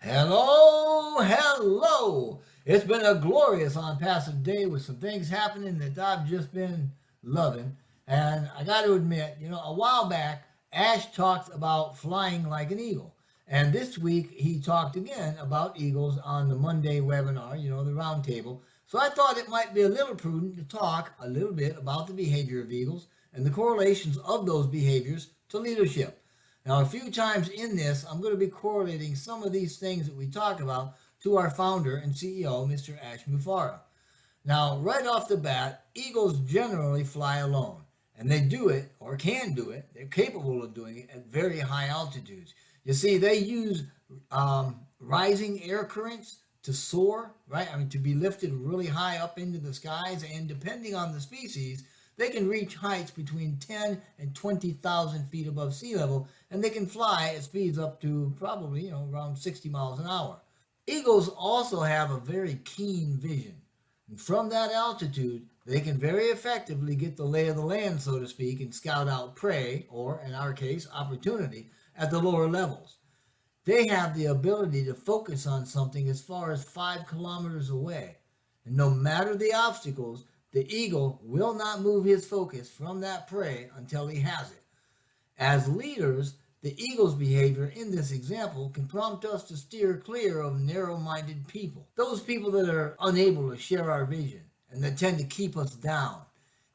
Hello. It's been a glorious Onpassive day with some things happening that I've just been loving. And I got to admit, a while back, Ash talked about flying like an eagle. And this week, he talked again about eagles on the Monday webinar, the roundtable. So I thought it might be a little prudent to talk a little bit about the behavior of eagles and the correlations of those behaviors to leadership. Now, a few times in this, I'm going to be correlating some of these things that we talk about to our founder and CEO, Mr. Ash Mufareh. Now, right off the bat, eagles generally fly alone, and they do it, or can do it, they're capable of doing it at very high altitudes. You see, they use rising air currents to soar, right? I mean, to be lifted really high up into the skies, and depending on the species, they can reach heights between 10 and 20,000 feet above sea level, and they can fly at speeds up to probably, around 60 miles an hour. Eagles also have a very keen vision. And from that altitude, they can very effectively get the lay of the land, so to speak, and scout out prey, or in our case, opportunity, at the lower levels. They have the ability to focus on something as far as 5 kilometers away. And no matter the obstacles, the eagle will not move his focus from that prey until he has it. As leaders, the eagle's behavior in this example can prompt us to steer clear of narrow-minded people, those people that are unable to share our vision and that tend to keep us down.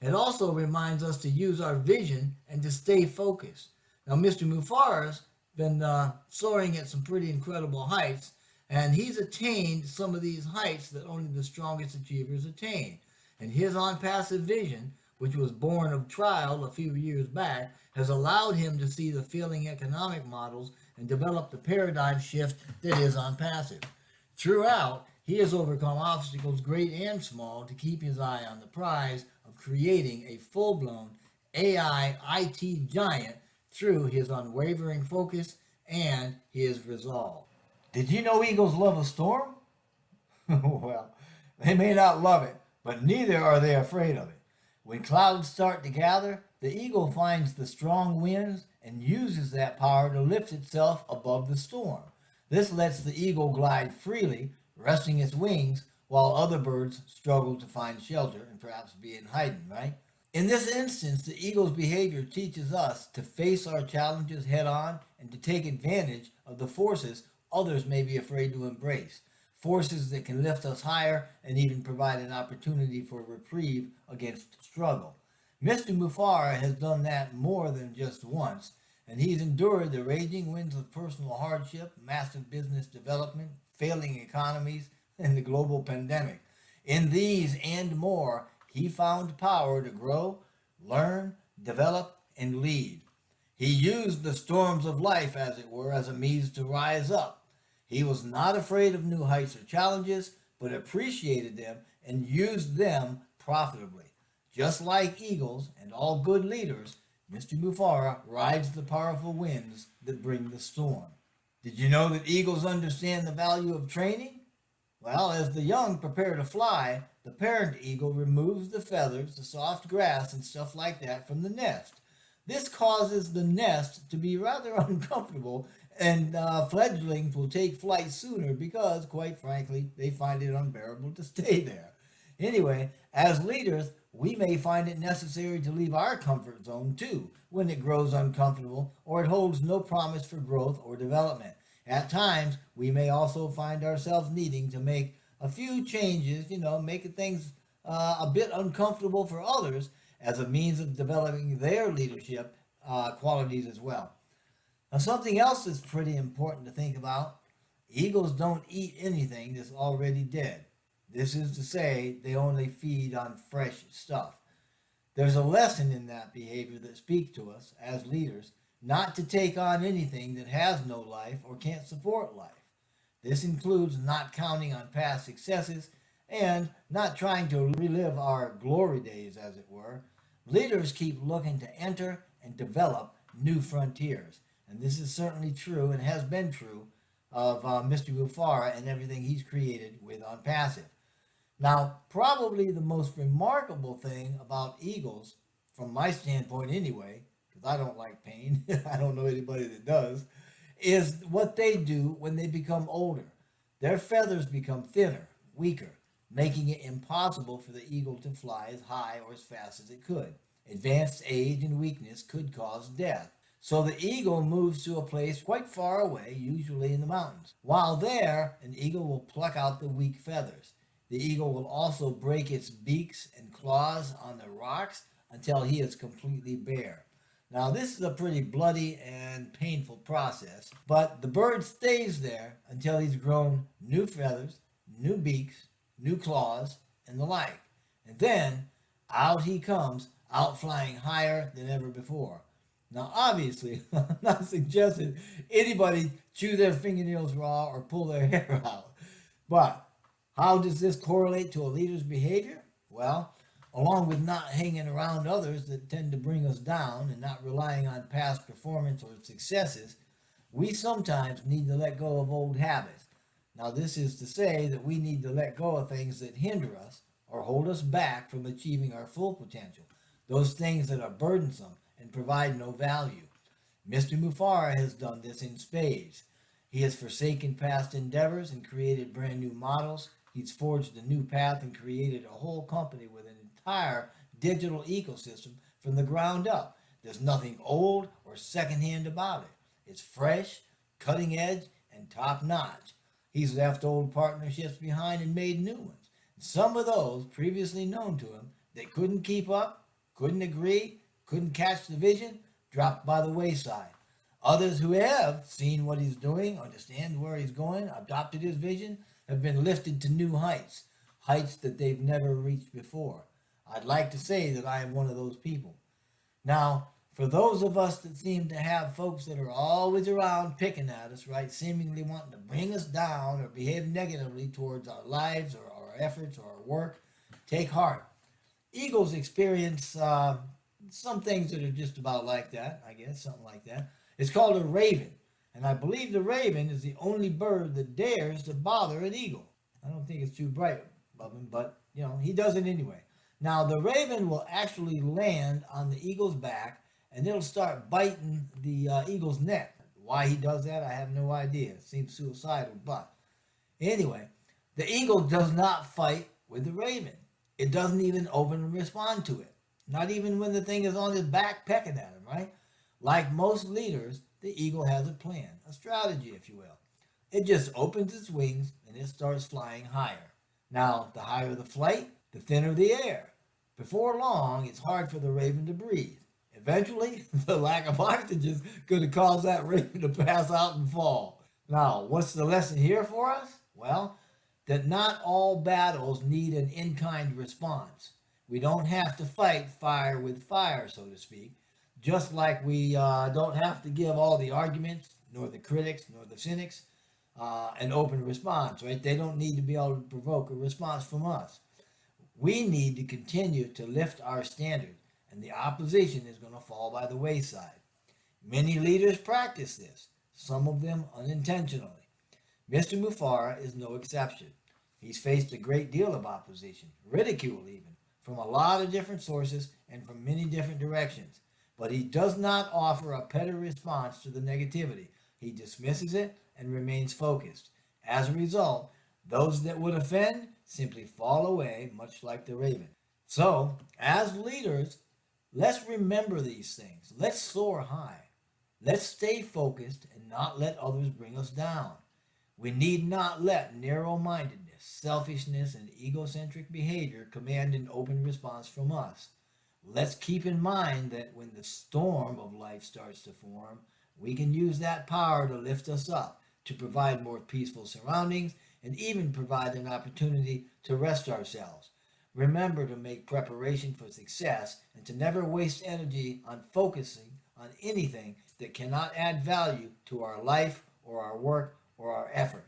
It also reminds us to use our vision and to stay focused. Now, Mr. Mufareh's been soaring at some pretty incredible heights, and he's attained some of these heights that only the strongest achievers attain. And his Onpassive vision, which was born of trial a few years back, has allowed him to see the failing economic models and develop the paradigm shift that is Onpassive. Throughout, he has overcome obstacles great and small to keep his eye on the prize of creating a full-blown AI IT giant through his unwavering focus and his resolve. Did you know eagles love a storm? Well, they may not love it, but neither are they afraid of it. When clouds start to gather, the eagle finds the strong winds and uses that power to lift itself above the storm. This lets the eagle glide freely, resting its wings, while other birds struggle to find shelter and perhaps be in hiding, right? In this instance, the eagle's behavior teaches us to face our challenges head on and to take advantage of the forces others may be afraid to embrace. Forces that can lift us higher and even provide an opportunity for reprieve against struggle. Mr. Mufareh has done that more than just once, and he's endured the raging winds of personal hardship, massive business development, failing economies, and the global pandemic. In these and more, he found power to grow, learn, develop, and lead. He used the storms of life, as it were, as a means to rise up. He was not afraid of new heights or challenges, but appreciated them and used them profitably. Just like eagles and all good leaders, Mr. Mufareh rides the powerful winds that bring the storm. Did you know that eagles understand the value of training? Well, as the young prepare to fly, the parent eagle removes the feathers, the soft grass, and stuff like that from the nest. This causes the nest to be rather uncomfortable, and fledglings will take flight sooner because, quite frankly, they find it unbearable to stay there. Anyway, as leaders, we may find it necessary to leave our comfort zone too when it grows uncomfortable or it holds no promise for growth or development. At times, we may also find ourselves needing to make a few changes, making things a bit uncomfortable for others as a means of developing their leadership qualities as well. Now, something else that's pretty important to think about, eagles don't eat anything that's already dead. This is to say, they only feed on fresh stuff. There's a lesson in that behavior that speaks to us as leaders not to take on anything that has no life or can't support life. This includes not counting on past successes and not trying to relive our glory days, as it were. Leaders keep looking to enter and develop new frontiers. And this is certainly true and has been true of Mr. Mufareh and everything he's created with Onpassive. Now, probably the most remarkable thing about eagles, from my standpoint anyway, because I don't like pain, I don't know anybody that does, is what they do when they become older. Their feathers become thinner, weaker, making it impossible for the eagle to fly as high or as fast as it could. Advanced age and weakness could cause death. So the eagle moves to a place quite far away, usually in the mountains. While there, an eagle will pluck out the weak feathers. The eagle will also break its beaks and claws on the rocks until he is completely bare. Now, this is a pretty bloody and painful process, but the bird stays there until he's grown new feathers, new beaks, new claws, and the like. And then out he comes, out flying higher than ever before. Now, obviously, I'm not suggesting anybody chew their fingernails raw or pull their hair out, but how does this correlate to a leader's behavior? Well, along with not hanging around others that tend to bring us down and not relying on past performance or successes, we sometimes need to let go of old habits. Now, this is to say that we need to let go of things that hinder us or hold us back from achieving our full potential, those things that are burdensome and provide no value. Mr. Mufara has done this in spades. He has forsaken past endeavors and created brand new models. He's forged a new path and created a whole company with an entire digital ecosystem from the ground up. There's nothing old or secondhand about it. It's fresh, cutting edge, and top notch. He's left old partnerships behind and made new ones. Some of those previously known to him that couldn't keep up, couldn't agree, couldn't catch the vision, dropped by the wayside. Others who have seen what he's doing, understand where he's going, adopted his vision, have been lifted to new heights, heights that they've never reached before. I'd like to say that I am one of those people. Now, for those of us that seem to have folks that are always around picking at us, right, seemingly wanting to bring us down or behave negatively towards our lives or our efforts or our work, take heart. Eagles experience some things that are just about like that, I guess, something like that. It's called a raven. And I believe the raven is the only bird that dares to bother an eagle. I don't think it's too bright of him, but, he does it anyway. Now, the raven will actually land on the eagle's back, and it'll start biting the eagle's neck. Why he does that, I have no idea. It seems suicidal, but anyway, the eagle does not fight with the raven. It doesn't even open and respond to it. Not even when the thing is on his back pecking at him, right? Like most leaders, the eagle has a plan, a strategy, if you will. It just opens its wings and it starts flying higher. Now, the higher the flight, the thinner the air. Before long, it's hard for the raven to breathe. Eventually, the lack of oxygen is going to cause that raven to pass out and fall. Now, what's the lesson here for us? Well, that not all battles need an in-kind response. We don't have to fight fire with fire, so to speak. Just like we don't have to give all the arguments, nor the critics, nor the cynics, an open response, right? They don't need to be able to provoke a response from us. We need to continue to lift our standard, and the opposition is going to fall by the wayside. Many leaders practice this, some of them unintentionally. Mr. Mufara is no exception. He's faced a great deal of opposition, ridicule even, from a lot of different sources and from many different directions. But he does not offer a petty response to the negativity. He dismisses it and remains focused. As a result, those that would offend simply fall away, much like the raven. So, as leaders, let's remember these things. Let's soar high. Let's stay focused and not let others bring us down. We need not let narrow-mindedness, selfishness, and egocentric behavior command an open response from us. Let's keep in mind that when the storm of life starts to form, we can use that power to lift us up, to provide more peaceful surroundings, and even provide an opportunity to rest ourselves. Remember to make preparation for success and to never waste energy on focusing on anything that cannot add value to our life or our work or our effort.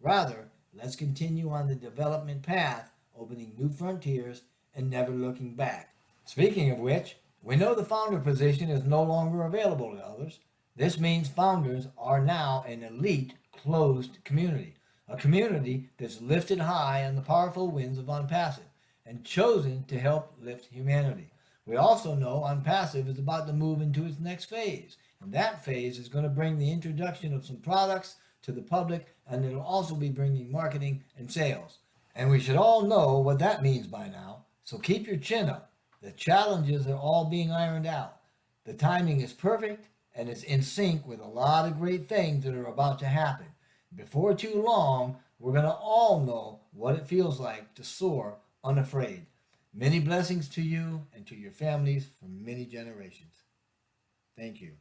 Rather, let's continue on the development path, opening new frontiers and never looking back. Speaking of which, we know the founder position is no longer available to others. This means founders are now an elite, closed community, a community that's lifted high on the powerful winds of Onpassive and chosen to help lift humanity. We also know Onpassive is about to move into its next phase, And that phase is going to bring the introduction of some products to the public, and it'll also be bringing marketing and sales. And we should all know what that means by now. So keep your chin up. The challenges are all being ironed out. The timing is perfect, and it's in sync with a lot of great things that are about to happen. Before too long, we're going to all know what it feels like to soar unafraid. Many blessings to you and to your families for many generations. Thank you.